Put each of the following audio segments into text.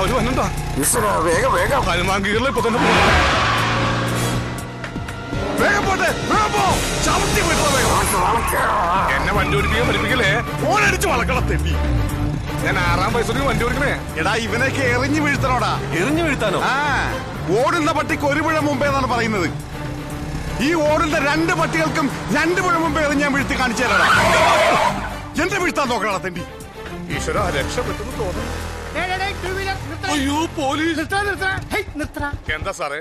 അവര് വന്നണ്ടാ. വേഗം വേഗം. ഹനുമാൻഗീറിൽ ഇപ്പൊ തന്നെ വേഗം പോട്ടെ. ചവിട്ടി പോയിട്ട് എന്നെ വണ്ടി ഓടിപ്പിക്കാൻ പഠിപ്പിക്കലേ. ഫോണടിച്ച് വളക്കണം തെറ്റി. ഞാൻ 6ാം വയസ്സിൽ വണ്ടി ഓടിക്കണേ. എടാ ഇവനൊക്കെ എറിഞ്ഞു വീഴ്ത്തണോടാ. എറിഞ്ഞു വീഴ്ത്താനോ? ഓടുന്ന പട്ടിക്ക് 1 മുഴം മുമ്പേ എന്നാണ് പറയുന്നത്. ഈ ഓടുന്ന 2 പട്ടികൾക്കും 2 മുഴം മുമ്പേ എറിഞ്ഞ് ഞാൻ വീഴ്ത്തി കാണിച്ചു തരാടാ. എന്റെ വീഴ്ത്താൻ നോക്കണ തെണ്ടി. ഈശ്വര രക്ഷപ്പെട്ടെന്ന് തോന്നുന്നു. അയ്യോ പോലീസ്. എന്താ സാറേ?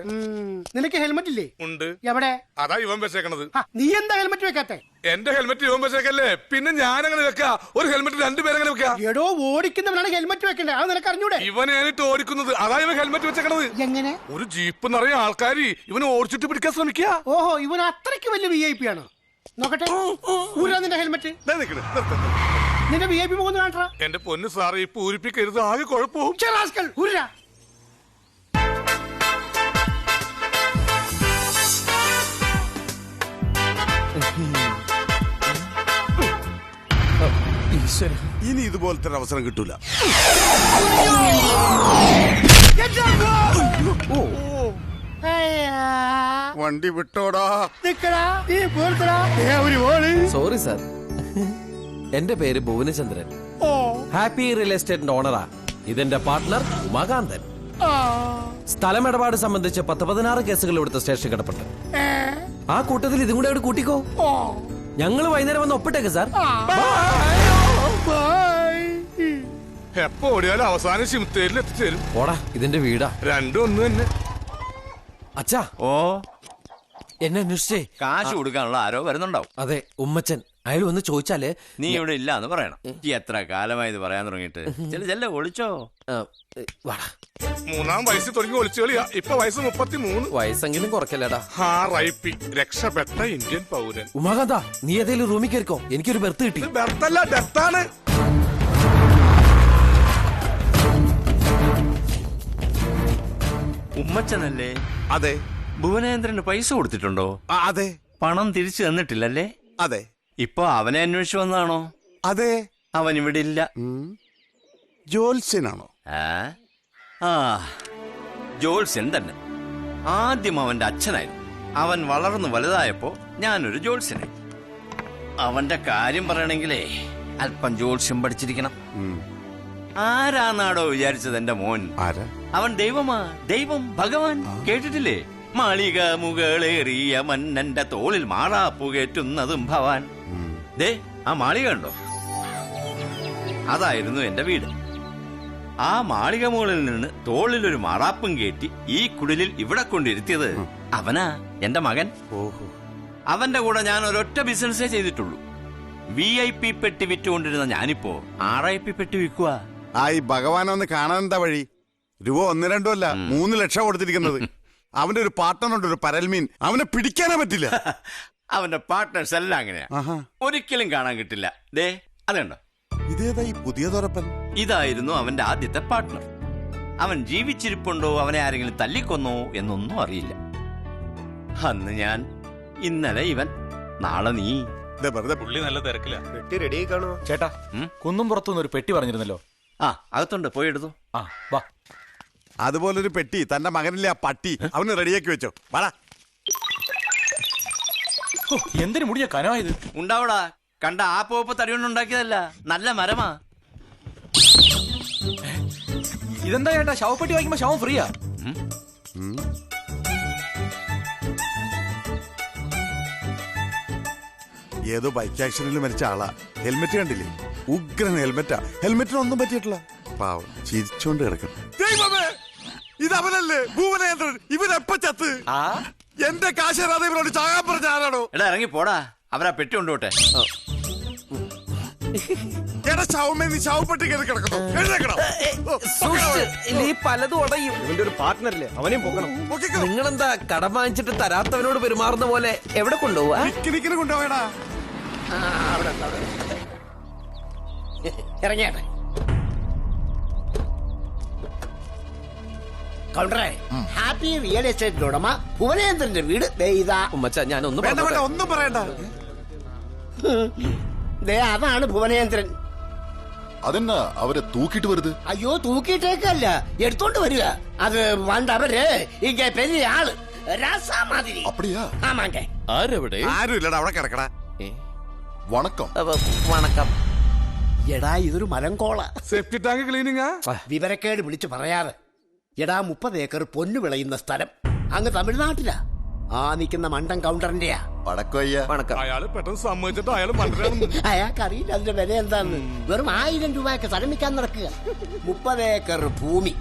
നിനക്ക് ഹെൽമെറ്റ് ഇല്ലേ? ഉണ്ട്. എവിടെ? അതാ ഇവൻ വെച്ചേക്കണത്. നീ എന്താ ഹെൽമെറ്റ് വെക്കാത്തെ? എന്റെ ഹെൽമെറ്റ് ഇവൻ വെച്ചേക്കല്ലേ, പിന്നെ ഞാൻ അങ്ങനെ വെക്കാ? ഒരു ഹെൽമെറ്റ് 2 പേരെങ്ങനെ വെക്കാ? എടോ ഓടിക്കുന്നവനാണ് ഹെൽമെറ്റ് വെക്കണ്ടേ, അത് നിനക്ക് അറിഞ്ഞൂടെ? ഇവനായിട്ട് ഓടിക്കുന്നത്, അതാ ഇവൻ ഹെൽമെറ്റ് വെച്ചേക്കണത്. എങ്ങനെ? ഒരു ജീപ്പ് നിറയെ ആൾക്കാര് ഇവനെ ഓടിച്ചിട്ട് പിടിക്കാൻ ശ്രമിക്കുക. ഓഹോ, ഇവൻ അത്രയ്ക്ക് വലിയ VIP ആണ്. നോക്കട്ടെ, ഊരാ നിന്റെ ഹെൽമെറ്റ്. നിന്റെ VIP മുഖം കാണാ. എന്റെ പൊന്ന് സാറ് ഈ പൂരിപ്പിക്കരുത്, ആകെ കുഴപ്പവും. ഊരാ. ഇനി ഇതുപോലത്തെ ഒരു അവസരം കിട്ടൂല. വണ്ടി വിട്ടോടാ. സോറി സാർ, എന്റെ പേര് ഭുവനചന്ദ്രൻ. ഹാപ്പി റിയൽ എസ്റ്റേറ്റിന്റെ ഓണറാ. ഇതെന്റെ പാർട്ട്ണർ ഉമാകാന്തൻ. സ്ഥലമിടപാട് സംബന്ധിച്ച് 10-16 കേസുകൾ ഇവിടുത്തെ സ്റ്റേഷൻ കിടപ്പുണ്ട്. ആ കൂട്ടത്തിൽ ഇതും കൂടെ അവിടെ കൂട്ടിക്കോ. ഞങ്ങൾ വൈകുന്നേരം വന്ന് ഒപ്പിട്ടേക്ക് സാർ. എപ്പോ ഓടിയാലും അവസാനം ശിവത്തേരിൽ എത്തിച്ചേരും. ഓടാ, ഇതിന്റെ വീടാ. രണ്ടും ഒന്ന് തന്നെ. അച്ഛാ, ഓ എന്നെ അന്വേഷിച്ചേ കാശ് കൊടുക്കാനുള്ള ആരോ വരുന്നുണ്ടാവും. അതെ, ഉമ്മച്ചൻ. അയാൾ വന്ന് ചോദിച്ചാല് നീ ഇവിടെ ഇല്ല എന്ന് പറയണം. എത്ര കാലമായി ഇത് പറയാൻ തുടങ്ങിയിട്ട്. ചെല്ല ഒളിച്ചോ. വാടാ. 3ാം വയസ്സിൽ തുടങ്ങി ഒളിച്ചു കളിയാ. ഇപ്പൊ വയസ്സ് 33. വയസ്സെങ്കിലും കുറയ്ക്കല്ലേടാ. RIP രക്ഷപ്പെട്ട ഇന്ത്യൻ പൗരൻ. ഉമാകാന്ത, നീ ഏതെങ്കിലും റൂമിൽ കയറിക്കോ, എനിക്കൊരു ബെർത്ത് കിട്ടി. ബെർത്തല്ല, ഡെത്താണ്. ഉമ്മച്ചനല്ലേ? അതെ. ഭുവനേന്ദ്രന് പൈസ കൊടുത്തിട്ടുണ്ടോ? അതെ. പണം തിരിച്ചു തന്നിട്ടില്ലല്ലേ? അതെ. ഇപ്പൊ അവനെ അന്വേഷിച്ചു വന്നാണോ? അതെ. അവൻ ഇവിടെ ഇല്ല. ജോത്സ്യനാണോ? ജോത്സ്യൻ തന്നെ. ആദ്യം അവന്റെ അച്ഛനായിരുന്നു. അവൻ വളർന്നു വലുതായപ്പോ ഞാനൊരു ജോത്സ്യനായി. അവന്റെ കാര്യം പറയണെങ്കിലേ അല്പം ജോത്സ്യം പഠിച്ചിരിക്കണം. ആരാന്നാടോ വിചാരിച്ചത് എന്റെ മോൻ? ആരാ? അവൻ ദൈവമാ. ദൈവം, ഭഗവാൻ. കേട്ടിട്ടില്ലേ? മാളിക മുകളേറിയ മന്നന്റെ തോളിൽ മാറാപ്പുകേറ്റുന്നതും ഭവാൻ. ദേ, ആ മാളിക ഉണ്ടോ? അതായിരുന്നു എന്റെ വീട്. ആ മാളിക മുകളിൽ നിന്ന് തോളിലൊരു മാറാപ്പും കയറ്റി ഈ കുടിലിൽ ഇവിടെ കൊണ്ടിരുത്തിയത് അവനാ, എന്റെ മകൻ. ഓഹോ. അവന്റെ കൂടെ ഞാൻ ഒരൊറ്റ ബിസിനസ്സേ ചെയ്തിട്ടുള്ളൂ. VIP പെട്ടി വിറ്റുകൊണ്ടിരുന്ന ഞാനിപ്പോ RIP പെട്ടി വിൽക്കുക. ഈ ഭഗവാനൊന്ന് കാണാൻ എന്താ വഴി? രൂപ 1-2 അല്ല, 3 ലക്ഷം കൊടുത്തിരിക്കുന്നത്. അവന്റെ ഒരു പാർട്ട്ണറുണ്ട്, ഒരു പരൽമീൻ. അവനെ പിടിക്കാനേ പറ്റില്ല. അവന്റെ പാർട്ട്നേഴ്സ് എല്ലാം അങ്ങനെയാ, ഒരിക്കലും കാണാൻ കിട്ടില്ല. ദേ, അതുണ്ടോ? ഇതേതാ ഈ പുതിയ തുറപ്പൻ? ഇതായിരുന്നു അവന്റെ ആദ്യത്തെ പാർട്ട്ണർ. അവൻ ജീവിച്ചിരിപ്പുണ്ടോ, അവനെ ആരെങ്കിലും തല്ലിക്കൊന്നോ എന്നൊന്നും അറിയില്ല. അന്ന് ഞാൻ, ഇന്നലെ ഇവൻ, നാളെ നീ. പുള്ളി നല്ല തിരക്കില്ല. പെട്ടി റെഡി കാണോ ചേട്ടാ? കുന്നും പുറത്തുനിന്ന് ഒരു പെട്ടി പറഞ്ഞിരുന്നല്ലോ. അകത്തുണ്ട്, പോയി എടുത്തു. വാ. അതുപോലൊരു പെട്ടി തന്റെ മകനില്ലേ ആ പട്ടി, അവന് റെഡിയാക്കി വെച്ചോ. വാടാ. എന്തിനു മുടിയ കനമായത്? ഉണ്ടാവടാ. കണ്ട ആ പോപ്പ് തടികൊണ്ടുണ്ടാക്കിയതല്ല, നല്ല മരമാ. ഇതെന്താ ചേട്ടാ, ശവപ്പെട്ടി വാങ്ങിക്കുമ്പോ ശവം ഫ്രീയാ? ഏതോ ബൈക്ക് ആക്സിഡന്റിൽ മരിച്ച ആളാ. ഹെൽമെറ്റ് കണ്ടില്ലേ? ഉഗ്രൻ ഹെൽമെറ്റാ. ഹെൽമെറ്റിനൊന്നും പറ്റിയിട്ടില്ല. പാവം ചിരിച്ചോണ്ട് കിടക്കണം. ദൈവമേ, ഇതവനല്ലേ ഭുവനേന്ദ്രൻ? ഇവനെപ്പ ചത്ത്? എന്റെ കാശരാതെ ഇവരോട് ചാകാൻ പറഞ്ഞ ആരാണോ? എടാ ഇറങ്ങി പോടാ, അവരാ പെട്ടി കൊണ്ടുപോട്ടെ. എടാ ശവമേ, നീ ശവപ്പെട്ടി കയറി കിടക്കണം. എഴുന്നേക്കണം. പലതും ഉടയും. ഇവന്റെ ഒരു പാർട്ട്ണറില്ലേ, അവനെയും പോകണം. നിങ്ങളെന്താ കടം വാങ്ങിച്ചിട്ട് തരാത്തവനോട് പെരുമാറുന്ന പോലെ? എവിടെ കൊണ്ടുപോവാ? പിക്നിക്കിന് കൊണ്ടുപോയടാ. ഇറങ്ങിയാട്ടെ. കൗണ്ടറേ, ഹാപ്പി റിയൽ എസ്റ്റേറ്റ് ഉടമ ഭുവനേന്ദ്രന്റെ വീട് ഉമ്മച്ച, ഞാനൊന്നും വേണ്ട വേണ്ട, ഒന്നും പറയണ്ട. അതാണ് ഭുവനേന്ദ്രൻ. അതെന്നാ അവരെ തൂക്കിട്ട് വരുത്? ஐயோ தூக்கிட்டேக்கல்ல எடுത്തോണ്ട് വരിക. അത് വണ്ടവര് ഇങ്ങ പെരിയ ആള് രാസാ മാതിരി. அப்படியா? ആമാങ്ക. ആരെവിടെ? ആരും ഇല്ലടാ, അവിടെ കിടക്കടാ. വണക്കം. വണക്കം. എടാ ഇതൊരു മലങ്കോള. Safety tank ക്ലീനിങ്ങാ? വിവരക്കേട് വിളിച്ചു പറയാറ്. എടാ 30 ഏക്കർ പൊന്നു വിളയുന്ന സ്ഥലം അങ്ങ് തമിഴ്നാട്ടിലാ. ആ നിൽക്കുന്ന മണ്ടൻ കൗണ്ടറിന്റെയാ. വടക്കയ്യ. അയാള് പെട്ടെന്ന് സമ്മതിച്ചിട്ട് അയാൾ മണ്ടരാണെന്ന്. അയാൾക്കറിയില്ല അതിന്റെ വില എന്താന്ന്. വെറും 1000 രൂപയൊക്കെ സ്ഥലം വിൽക്കാൻ നടക്കുക. 30 ഏക്കർ ഭൂമി,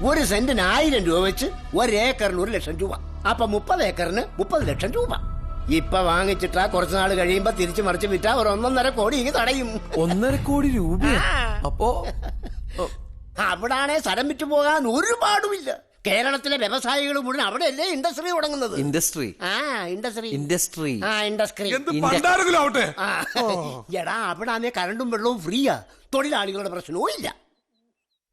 1 സെന്റിന് 1000 രൂപ വെച്ച് 1 ഏക്കറിന് 1 ലക്ഷം രൂപ. അപ്പൊ 30 ഏക്കറിന് 30 ലക്ഷം രൂപ. ഇപ്പൊ വാങ്ങിച്ചിട്ടാ കുറച്ചു നാൾ കഴിയുമ്പോ തിരിച്ചു മറിച്ച് വിറ്റാ ഒരു 1.5 കോടി ഇങ്ങ് തടയും. 1.5 കോടി രൂപ? അപ്പോ അവിടാണെ സ്ഥലം വിറ്റു പോകാൻ ഒരുപാടുമില്ല. കേരളത്തിലെ വ്യവസായികൾ മുഴുവൻ അവിടെയല്ലേ ഇൻഡസ്ട്രി തുടങ്ങുന്നത്. ഇൻഡസ്ട്രി? ഇൻഡസ്ട്രി. എന്ത് പണ്ടാരെങ്കിലും ആവട്ടെ. എടാ അവിടാണെ കറണ്ടും വെള്ളവും ഫ്രീയാ. തൊഴിലാളികളുടെ പ്രശ്നവും ഇല്ല.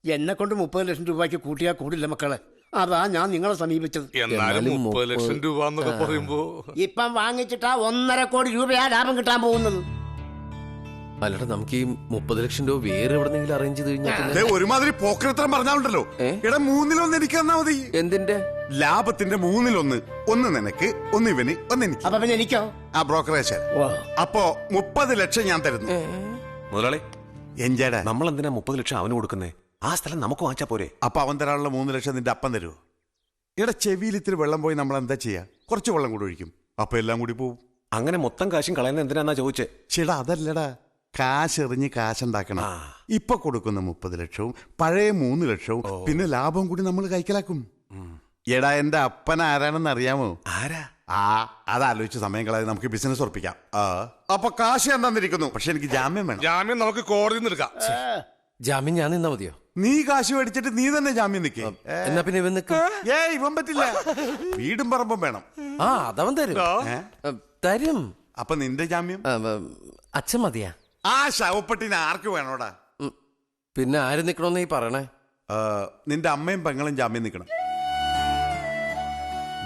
എന്നെ കൊണ്ട് 30 ലക്ഷം രൂപയ്ക്ക് കൂട്ടിയാൽ കൂടില്ല മക്കളെ. അതാ ഞാൻ നിങ്ങളെ സമീപിച്ചത്. എന്നാലും 30 ലക്ഷം രൂപ എന്നൊക്കെ പറയുമ്പോ ഇപ്പം വാങ്ങിച്ചിട്ടാ 1.5 കോടി രൂപയാ ലാഭം കിട്ടാൻ പോകുന്നത്. അല്ലടാ, നമുക്ക് ഈ 30 ലക്ഷം രൂപ വേറെ എവിടെന്നെങ്കിലും അറേഞ്ച് ചെയ്ത് കഴിഞ്ഞാൽ ഒരുമാതിരി പോക്കരത്രം പറഞ്ഞാലുണ്ടല്ലോ. എടാ 1/3 എനിക്ക് തന്നാ മതി. എന്തിന്റെ ലാഭത്തിന്റെ 1/3. ഒന്ന് നിനക്ക്, ഒന്ന് ഇവന്, ഒന്ന് എനിക്ക്. അപ്പൊ പിന്നെ എനിക്കോ? ആ ബ്രോക്കറേജ്. അപ്പോ 30 ലക്ഷം ഞാൻ തരുന്നു. മുതലാളി, എഞ്ചേടാ, നമ്മൾ എന്തിനാ 30 ലക്ഷം അവന് കൊടുക്കുന്നേ? ആ സ്ഥലം നമുക്ക് വാങ്ങിച്ചാ പോരെ? അപ്പൊ അവൻ തരാനുള്ള 3 ലക്ഷം നിന്റെ അപ്പം തരുമോ? ഇവിടെ ചെവിയിൽ ഇത്തിരി വെള്ളം പോയി നമ്മൾ എന്താ ചെയ്യാ? കുറച്ച് വെള്ളം കൂടി ഒഴിക്കും, അപ്പൊ എല്ലാം കൂടി പോവും. അങ്ങനെ മൊത്തം കാശും കളയുന്ന എന്തിനാ ചോദിച്ചേ? ചേടാ അതല്ലടാ, കാശെറിഞ്ഞ് കാശുണ്ടാക്കണം. ഇപ്പൊ കൊടുക്കുന്ന 30 ലക്ഷവും പഴയ 3 ലക്ഷവും പിന്നെ ലാഭം കൂടി നമ്മൾ കൈക്കലാക്കും. എടാ എന്റെ അപ്പൻ ആരാണെന്ന് അറിയാമോ? ആരാ? അതാലോചിച്ച് സമയം കളയാതെ നമുക്ക് ബിസിനസ് ഉറപ്പിക്കാം. അപ്പൊ കാശ് ഞാൻ തന്നിരിക്കുന്നു, പക്ഷെ എനിക്ക് ജാമ്യം വേണം. ജാമ്യം നമുക്ക് കോടതിയിൽ നിന്ന് എടുക്കാം. ജാമ്യം ഞാൻ നിന്നാ മതിയോ? നീ കാശ് മേടിച്ചിട്ട് നീ തന്നെ ജാമ്യം നിൽക്കേ. എന്നാ പിന്നെ ഇവൻ നിൽക്കും. ഇവൻ പറ്റില്ല, വീടും പറമ്പും വേണം. അതവൻ തരും. തരും. അപ്പൊ നിന്റെ ജാമ്യം അച്ഛൻ മതിയാ? ആ ശവപ്പെട്ടിന് ആർക്ക് വേണോടാ? പിന്നെ ആര് നിക്കണോന്ന് ഈ പറയണേ? നിന്റെ അമ്മയും പെങ്ങളും ജാമ്യം നിൽക്കണം.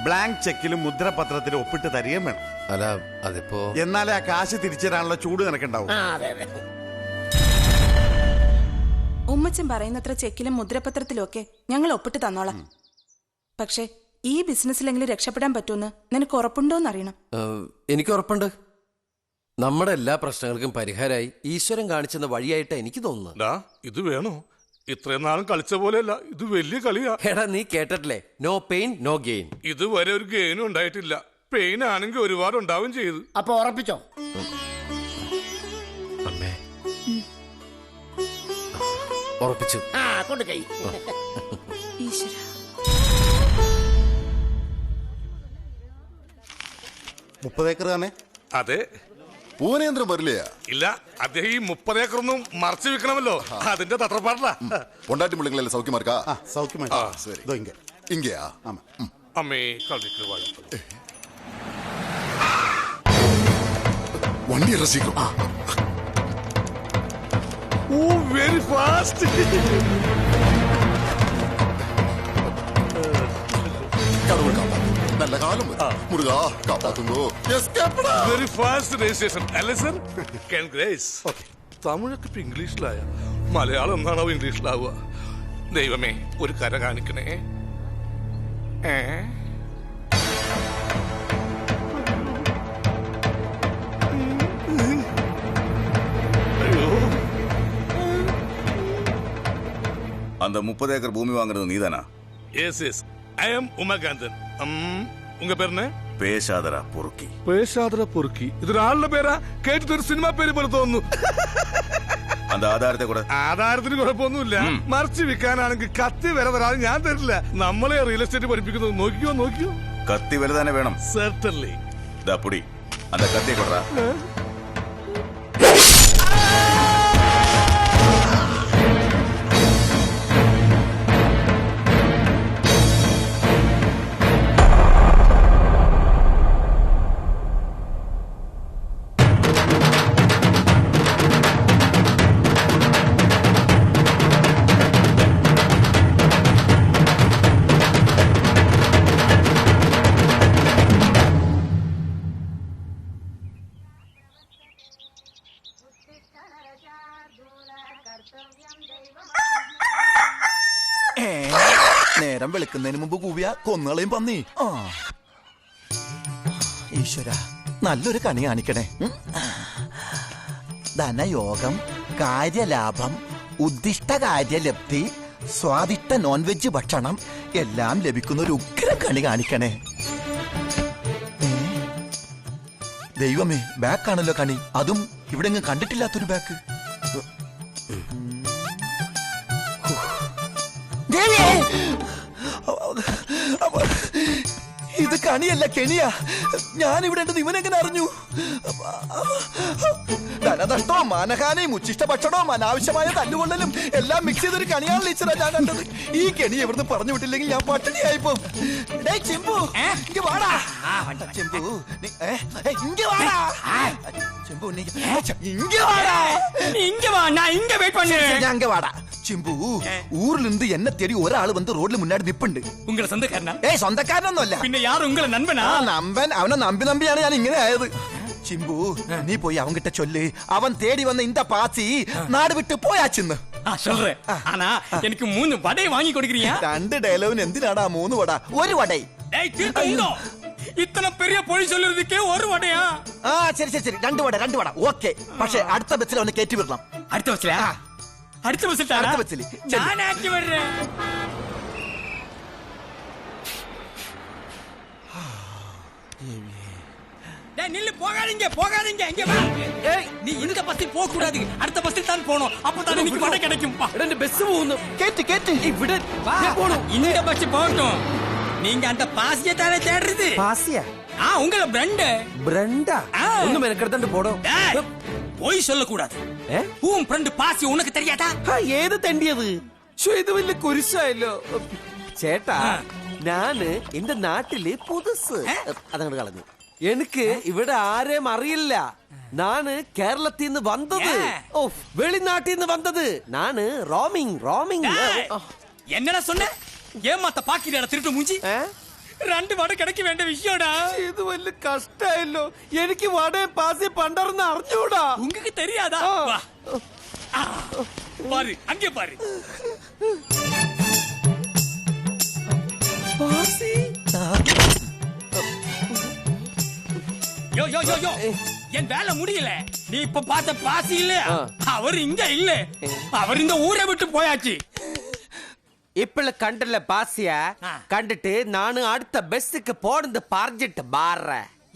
ബ്ലാങ്ക് ചെക്കിലും മുദ്രപത്രത്തിലും ഒപ്പിട്ട് തരികയും വേണം. അല്ല അതിപ്പോ എന്നാലേ ആ കാശ് തിരിച്ചു തരാനുള്ള ചൂട് നിനക്കുണ്ടാവും. ഉമ്മച്ചൻ പറയുന്നത്ര ചെക്കിലും മുദ്രപത്രത്തിലും ഒക്കെ ഞങ്ങൾ ഒപ്പിട്ട് തന്നോളാം. പക്ഷെ ഈ ബിസിനസ്സിലെങ്കിലും രക്ഷപ്പെടാൻ പറ്റുമെന്ന് നിനക്ക് ഉറപ്പുണ്ടോന്നറിയണം. എനിക്ക് ഉറപ്പുണ്ട്. നമ്മുടെ എല്ലാ പ്രശ്നങ്ങൾക്കും പരിഹാരമായി ഈശ്വരൻ കാണിച്ചെന്ന വഴിയായിട്ട് എനിക്ക് തോന്നുന്നു. ഇത് വേണോ? ഇത്രയും നാളും കളിച്ച പോലെയല്ല, ഇത് വലിയ കളിയാ. എടാ നീ കേട്ടിട്ടില്ലേ, നോ പെയിൻ നോ ഗെയിൻ. ഇതുവരെ ഒരു ഗെയിനും ഉണ്ടായിട്ടില്ല. പെയിൻ ആണെങ്കിൽ ഒരുപാട് ഉണ്ടാവും ചെയ്തു. അപ്പൊ ഉറപ്പിച്ചോ? അമ്മേ ഉറപ്പിച്ചു. കൊടുക്കൈ. ഈശ്വര, 30 ഏക്കർ തന്നെ? അതെ. പൂവനേന്ദ്രൻ വരില്ലേ? ഇല്ല, അദ്ദേഹം ഈ 30 ഏക്കറൊന്നും മറച്ചു വെക്കണമല്ലോ, അതിന്റെ തത്രപ്പാടില്ല. പൊണ്ടാട്ടി പിള്ளைங்கள സൗഖ്യമാ இருக்கா? സൗഖ്യമാ. சரி. இதோ இங்க. இங்கயா? ஆமா. അമ്മേ കളിക്ക് വാഴ. വണ്ടി രസിക്കും. ഓ വെരി ഫാസ്റ്റ്. കടവുൾ കാപ്പാ. നല്ല കാലം മുരുകാ കാപ്പാത്തുന്നു. വെരി ഫാസ്റ്റ് രജിസ്ട്രേഷൻ അല്ലേ സർ? കൺഗ്രാറ്റ്സ്. തമിഴൊക്കെ ഇപ്പൊ ഇംഗ്ലീഷിലായ, മലയാളം എന്നാണോ ഇംഗ്ലീഷിലാവുക? ദൈവമേ ഒരു കര കാണിക്കണേ. அந்த 30 ஏக்கர் பூமி வாங்குறது நீதானா? எஸ் எஸ், ஐ அம் உமாகாந்தன். உங்க பேர் என்ன? பேசாதரா பொறுக்கி. പേശാദര പൊറുക്കി. ഇതൊരാളുടെ പേരാ? കേട്ടിട്ട് ഒരു സിനിമ പേര് പോലെ തോന്നുന്നു. அந்த ആധാരത്തെ കൂടെ. ആധാരത്തിന് കുഴപ്പമൊന്നുമില്ല. മറിച്ച് വിൽക്കാനാണെങ്കിൽ കത്തി വില തരാതെ ഞാൻ തരില്ല. നമ്മളെ റിയൽ എസ്റ്റേറ്റ് പഠിപ്പിക്കുന്നത്. നോക്കിയോ. കത്തി വില തന്നെ വേണം. സെർട്ടൻലി. ദാ പൊടി, அந்த കത്തി കൊടുറാ. നേരം വെളുക്കുന്നതിന് മുമ്പ് കൂവിയ കൊന്നുകളയും പന്നി. ഈശ്വര, നല്ലൊരു കണി കാണിക്കണേ. ധനയോഗം, കാര്യലാഭം, ഉദ്ദിഷ്ട കാര്യലബ്ധി, സ്വാദിഷ്ട നോൺ വെജ് ഭക്ഷണം എല്ലാം ലഭിക്കുന്ന ഒരു ഉഗ്ര കണി കാണിക്കണേ. ദൈവമേ, ബാക്കാണല്ലോ കണി, അതും ഇവിടെ കണ്ടിട്ടില്ലാത്തൊരു ബാക്ക്. ഇത് കണിയല്ല, കെണിയാ. ഞാനിവിടെ ഉണ്ടെന്ന് ഇവനെങ്ങനെ അറിഞ്ഞു? ധനനഷ്ടവും മാനഹാനയും ഉച്ചിഷ്ട ഭക്ഷണവും അനാവശ്യമായ തല്ലുകൊള്ളലും എല്ലാം മിക്സ് ചെയ്തൊരു കണിയാണ് ടീച്ചറാ ഞാൻ കണ്ടത്. ഈ കെണി എവിടുന്ന് പറഞ്ഞു വിട്ടില്ലെങ്കിൽ ഞാൻ പട്ടിണിയായിപ്പോ. ചെമ്പു, ഇങ്ങ് വാടാ. ചെമ്പു, ഇങ്ങ് വാടാ. ചെമ്പു, ഇങ്ങ് വാടാ. ഞാൻ ഇങ്ങ് വാടാ. ചിമ്പു, ஊர்லிருந்து என்ன தேடி ஒரு ஆளு வந்து ரோட்ல முன்னாடி நிப்புண்டு. உங்கள சொந்தக்காரனா? ஏய், சொந்தக்காரனൊന്നുമല്ല. പിന്നെ യാർ ഉങ്ങളെ നൻപനാ? നമ്പൻ. അവനെ നമ്പിയാണ് ഞാൻ ഇങ്ങനെ ആയത്. ചിമ്പു, നീ പോയി അവൻകിட்ட ചൊല്ല്, അവൻ തേടി വന്ന இந்த பாசி നാട് വിട്ട് പോയാച്ചിന്ന്. சொல்றேன். ஆனா எனக்கு 3 வடை வாங்கி கொடுக்கறியா? 2 ഡയലോഗിന് എന്തിനാടാ 3 വട? ഒരു വടை. டேய் தீர்த்தோ, ഇത്ര പെരിയ പൊഴി ചൊല്ലുறதுக்கே ഒരു വടയാ? ശരി ശരി ശരി, 2 വട. ഓക്കേ, പക്ഷേ അടുത്ത ബസ്സിൽ അവനെ കയറ്റി വിടണം. അടുത്ത ബസ്സിലാ? അടുത്ത ബസ്സിൽ ഞാൻ ആക്കി വരേ. நில்லு, போகாதீங்க இங்க வா. ஏய், நீ இந்த பஸ்ஸில் போக கூடாது, அடுத்த பஸ்ஸில் தான் போணும். அப்பதான் எனக்கு வடை கிடைக்கும். എന്റെ ബസ് പോകുന്നു. കേറ്റ് ഇവിടെ போணும். இந்த பஸ் போகட்டும். நீங்க அந்த பாசியை தானே தேடுறது? പാസിയാ? உங்கள ബ്രണ്ടാ ഒന്ന് മെനക്കെടുത്തണ്ട് പോടോ. போய் சொல்லக்கூடாது. உன் ஃப்ரெண்ட் பாசி உனக்கு தெரியாதா? ഏത് തെണ്ടിയത്? ഇത് വലിയ കുരിശായല്ലോ ചേട്ടാ. ഞാന് എന്റെ നാട്ടില് പുതുസ് അതങ്ങോട്ട് കളഞ്ഞു. എനിക്ക് ഇവിടെ ആരെയും അറിയില്ല. നാന് കേരളത്തിൽ നിന്ന് വന്നത്, വെളിനാട്ടിൽ നിന്ന് വന്നത്. നാന് റോമിംഗ്. என்னடா சொன்ன? ஏமாத்த பாக்கிறியாடா திருட்டு மூஞ்சி? 2 വട കിടക്ക് വേണ്ട വിഷയടാ. ഇത് വലിയ കഷ്ടായല്ലോ. എനിക്ക് വടയും പാസി പണ്ടർന്ന് അറിഞ്ഞൂടാ. உங்களுக்கு தெரியாதா? வா பாரு, அங்கே பாரு. പാസി. யோ என் வேலை முடியல. நீ இப்ப பார்த்த பாசி இல்ல, அவர் இங்க இல்ல. அவர் இந்த ஊரை விட்டு போயாச்சு. ഇപ്പള് കണ്ടല്ല പാസിയ. കണ്ടിട്ട് നാണ് അടുത്ത ബസ്സിക്ക് പോണെന്ന് പറഞ്ഞിട്ട് മാറ.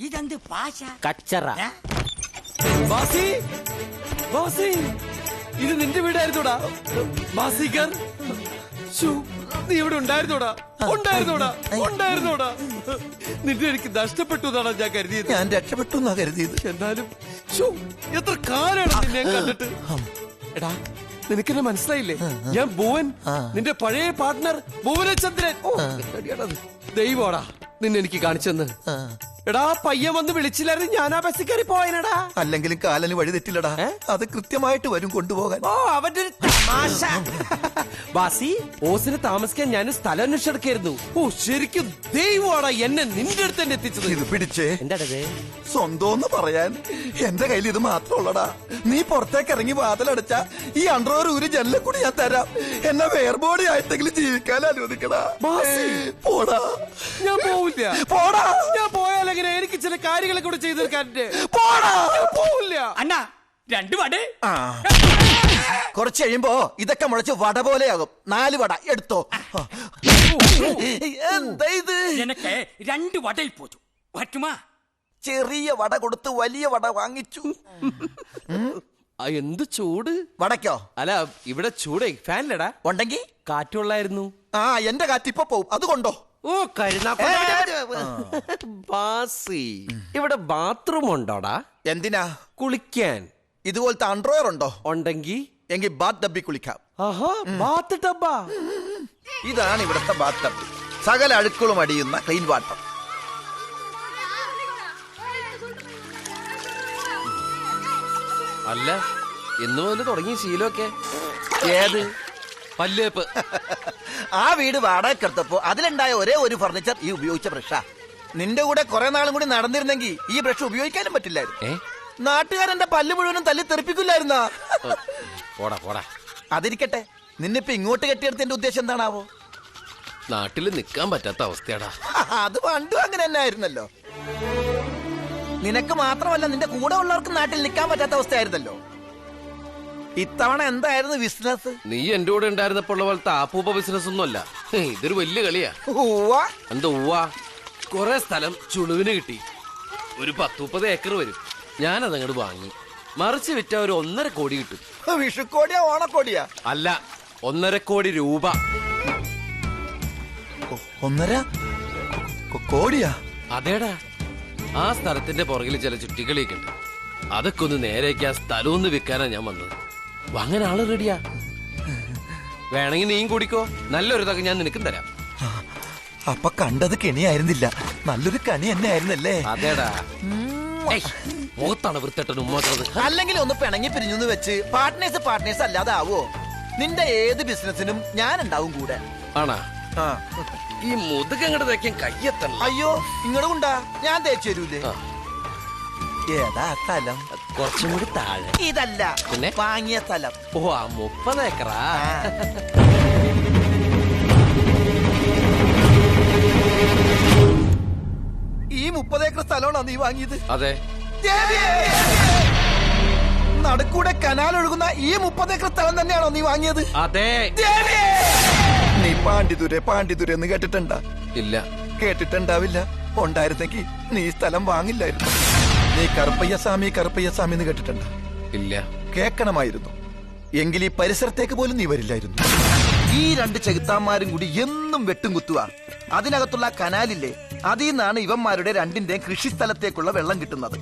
ഇതെന്ത് പാശ കച്ചറ. ബാസി, ഇത് നിന്റെ വീടായിരുന്നോടാ? ബാസികർ, നീ ഇവിടെ ഉണ്ടായിരുന്നോടാ? നിന്റെ എനിക്ക് നഷ്ടപ്പെട്ടു എന്നാണ് ഞാൻ കരുതിയത്. ഞാൻ രക്ഷപ്പെട്ടു എന്നാ കരുതിയത്. എന്നാലും എത്ര കാലാണ് നിന്നെ കണ്ടിട്ട്. എടാ, നിനക്കെന്നെ മനസ്സിലായില്ലേ? ഞാൻ ഭുവൻ, നിന്റെ പഴയ പാർട്ട്ണർ ഭുവനചന്ദ്രൻ. ദൈവോടാ നിന്നെ എനിക്ക് കാണിച്ചെന്ന്. എടാ, പയ്യൻ വന്ന് വിളിച്ചില്ലായിരുന്നു, ഞാൻ ആ ബസ്സിൽ കയറി പോയനടാ. അല്ലെങ്കിലും കാലന് വഴി തെറ്റില്ലടാ. അത് കൃത്യമായിട്ട് വരും കൊണ്ടുപോകാൻ. അവന്റെ ഒരു തമാശ. ബാസി, ഓസിന് താമസിക്കാൻ ഞാൻ സ്ഥലം അന്വേഷിച്ചെടുക്കായിരുന്നു. ശരിക്കും ദൈവമാടാ എന്നെ നിന്റെ അടുത്ത് തന്നെ എത്തിച്ചത്. ഇത് പിടിച്ചേ. എന്താടേ? സ്വന്തം പറയാൻ എന്റെ കയ്യിൽ ഇത് മാത്രമുള്ളടാ. നീ പുറത്തേക്ക് ഇറങ്ങി വാതിലടച്ച ഈ അണ്ടർവെയർ ഒരു ജനലിൽ കൂടി ഞാൻ തരാം. എന്നെ വേർബോഡി ആയിട്ടെങ്കിലും ജീവിക്കാൻ അനുവദിക്കടാ. പോടാ. ഞാൻ പോവില്ല. പോടാ. ഞാൻ പോയാലെങ്ങനെ? എനിക്ക് ചില കാര്യങ്ങളെ കൂടെ ചെയ്തു തീർക്കാൻ. പോടാ. പോവില്ല. അണ്ണാ, 2 വട. കുറച്ച് കഴിയുമ്പോ ഇതൊക്കെ മുളച്ച് വട പോലെയാകും. 4 വട എടുത്തോ. എന്താ ഇത്? എനിക്ക് 2 വടയിൽ പോച്ചു പറ്റുമാ? ചെറിയ വട കൊടുത്ത് വലിയ വട വാങ്ങിച്ചു. എന്ത് ചൂട് വടക്കോ? അല്ല, ഇവിടെ ചൂടേ ഫാനിലടാ. ഉണ്ടെങ്കിൽ കാറ്റുള്ളായിരുന്നു. എന്റെ കാറ്റ് ഇപ്പൊ പോവും, അതുകൊണ്ടോ? ബാസി, ഇവിടെ ബാത്റൂം ഉണ്ടോടാ? എന്തിനാ? കുളിക്കാൻ. ഇതുപോലത്തെ അണ്ടർവെയർ ഉണ്ടോ? എങ്കിൽ ബാത്ത് ഡബ്ബി കുളിക്കാം. ബാത്ത് ടബ്ബാ? ഇതാണ് ഇവിടുത്തെ ബാത്ത് ടബ്. സകല അഴുക്കളും അടിയുന്ന ക്ലീൻ വാട്ടർ. അല്ല, എന്ന് മുതൽ തുടങ്ങിയ ശീലമൊക്കെ ഏത്? പല്ലേപ്പ്. ആ വീട് വാടകയ്ക്കെടുത്തപ്പോ അതിലുണ്ടായ ഒരേ ഒരു ഫർണിച്ചർ ഈ ഉപയോഗിച്ച ബ്രഷാ. നിന്റെ കൂടെ കുറെ നാളും കൂടി നടന്നിരുന്നെങ്കിൽ ഈ ബ്രഷ് ഉപയോഗിക്കാനും പറ്റില്ലായിരുന്നു. നാട്ടുകാരെന്റെ പല്ല് മുഴുവനും തല്ലി തെറിപ്പിക്കില്ലായിരുന്നാ. പോടാ. അതിരിക്കട്ടെ, നിന്നിപ്പോ ഇങ്ങോട്ട് കെട്ടിയെടുത്തതിന്റെ ഉദ്ദേശം എന്താണാവോ? നാട്ടിൽ നിക്കാൻ പറ്റാത്ത അവസ്ഥയാടാ. അത് പണ്ടും അങ്ങനെ തന്നെ ആയിരുന്നല്ലോ. നിനക്ക് മാത്രമല്ല നിന്റെ കൂടെ ഉള്ളവർക്ക് നാട്ടിൽ നിൽക്കാൻ പറ്റാത്ത അവസ്ഥയായിരുന്നല്ലോ. ഇത്തവണ എന്തായിരുന്നു ബിസിനസ്? നീ എന്റെ കൂടെ ഉണ്ടായിരുന്നപ്പോൾ ഉള്ള പോലത്തെ ആപ്പൂപ്പ ബിസിനസ് ഒന്നും അല്ല. ഇതൊരു വലിയ കളിയാ. എന്താ ഉവ്വാ? കൊറേ സ്ഥലം ചുളുവിന് കിട്ടി. ഒരു 10-30 ഏക്കർ വരും. ഞാനതങ്ങോട്ട് വാങ്ങി. മറിച്ച് വിറ്റ ഒരു 1.5 കോടി കിട്ടും. വിഷുക്കോടിയാ ഓണക്കോടിയാ? അല്ല, 1.5 കോടി രൂപ. 1.5 കോടിയാ? അതേടാ. ആ സ്ഥലത്തിന്റെ പുറകിൽ ചില ചുറ്റിക്കളിയൊക്കെ ഉണ്ട്. അതൊക്കെ ഒന്ന് നേരേക്ക് ആ സ്ഥലം ഒന്ന് വിൽക്കാനാ ഞാൻ വന്നത്. വാങ്ങാൻ ആള് റെഡിയാ. വേണമെങ്കിൽ നീയും കൂടിക്കോ. നല്ലൊരു തക ഞാൻ നിനക്കും തരാം. അപ്പൊ കണ്ടത് കെണിയായിരുന്നില്ല, നല്ലൊരു കണി തന്നെ ആയിരുന്നല്ലേ? അതേടാ. മുഖത്താണ് വൃത്തിട്ടൻ ഉമ്മാക്കുന്നത്. അല്ലെങ്കിൽ ഒന്ന് പിണങ്ങി പിരിഞ്ഞു വെച്ച് പാർട്ട്നേഴ്സ് അല്ലാതെ ആവോ? നിന്റെ ഏത് ബിസിനസിനും ഞാൻ ഉണ്ടാവും കൂടെ. ആണാ? ഈ മുതുകങ്ങടെ തേക്കാൻ കയ്യെത്തണം. അയ്യോ, ഇങ്ങോട്ട് കൊണ്ടാ, ഞാൻ തേച്ചു തരൂലേ? ഏതാ സ്ഥലം? കുറച്ചും കൂടി താഴെ. ഇതല്ല, പിന്നെ വാങ്ങിയ സ്ഥലം. ഓ, ആ 30 ഏക്കറാ? ഈ 30 ഏക്കർ സ്ഥലമാണോ നീ വാങ്ങിയത്? അതെ. നടുക്കൂടെ കനാൽ ഒഴുകുന്ന ഈ 30 ഏക്കർ സ്ഥലം തന്നെയാണോ നീ വാങ്ങിയത്? അതെ. നീ പാണ്ഡിതുരെ എന്ന് കേട്ടിട്ടുണ്ടാ? ഇല്ല. കേട്ടിട്ടുണ്ടാവില്ല. ഉണ്ടായിരുന്നെങ്കിൽ നീ സ്ഥലം വാങ്ങില്ലായിരുന്നു. നീ കറുപ്പയ്യ സ്വാമി എന്ന് കേട്ടിട്ടുണ്ടാ? ഇല്ല. കേൾക്കണമായിരുന്നു. എങ്കിൽ ഈ പരിസരത്തേക്ക് പോലും നീ വരില്ലായിരുന്നു. ഈ 2 ചെകുത്താന്മാരും കൂടി എന്നും വെട്ടും കുത്തുക. അതിനകത്തുള്ള കനാലില്ലേ, അതിൽ നിന്നാണ് ഇവന്മാരുടെ 2ന്റെയും കൃഷി സ്ഥലത്തേക്കുള്ള വെള്ളം കിട്ടുന്നത്.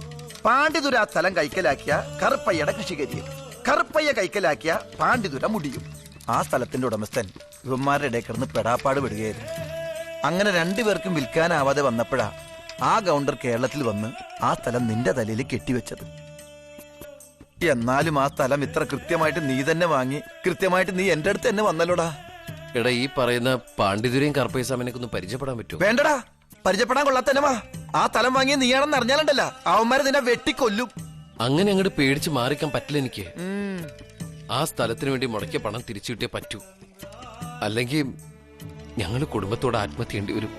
പാണ്ഡിതുര ആ സ്ഥലം കൈക്കലാക്കിയ കറുപ്പയ്യയുടെ കൃഷികരിയും, കറുപ്പയ്യ കൈക്കലാക്കിയ പാണ്ഡിതുര മുടിയും. ആ സ്ഥലത്തിന്റെ ഉടമസ്ഥൻ ഇവന്മാരുടെ ഇടയിൽ കിടന്ന് പെടാപ്പാട് വിടുകയായിരുന്നു. അങ്ങനെ 2 പേർക്കും വിൽക്കാനാവാതെ വന്നപ്പോഴാ ആ ഗൗണ്ടർ കേരളത്തിൽ വന്ന് ആ സ്ഥലം നിന്റെ തലയിൽ കെട്ടിവെച്ചത്. എന്നാലും ആ സ്ഥലം ഇത്ര കൃത്യമായിട്ട് നീ തന്നെ വാങ്ങി, കൃത്യമായിട്ട് നീ എന്റെ അടുത്ത് തന്നെ വന്നല്ലോടാ. എടാ, ഈ പറയുന്ന പാണ്ഡിതുരയും കറുപ്പയ്യ സ്വാമിനെയൊക്കെ ഒന്ന് പരിചയപ്പെടാൻ പറ്റുമോ? വേണ്ടടാ, പരിചയപ്പെടാൻ കൊള്ളാത്തന്നമാ. ആ സ്ഥലം വാങ്ങിയ നീയാണെന്ന് അറിഞ്ഞാലുണ്ടല്ല, അവന്മാരെ നിന്നെ വെട്ടിക്കൊല്ലും. അങ്ങനെ അങ്ങോട്ട് പേടിച്ച് മാറിക്കാൻ പറ്റില്ല എനിക്ക്. ആ സ്ഥലത്തിന് വേണ്ടി മുടക്കിയ പണം തിരിച്ചു കിട്ടിയേ പറ്റൂ. അല്ലെങ്കിൽ ഞങ്ങള് കുടുംബത്തോട് ആത്മഹത്യ ചെയ്യേണ്ടി വരും.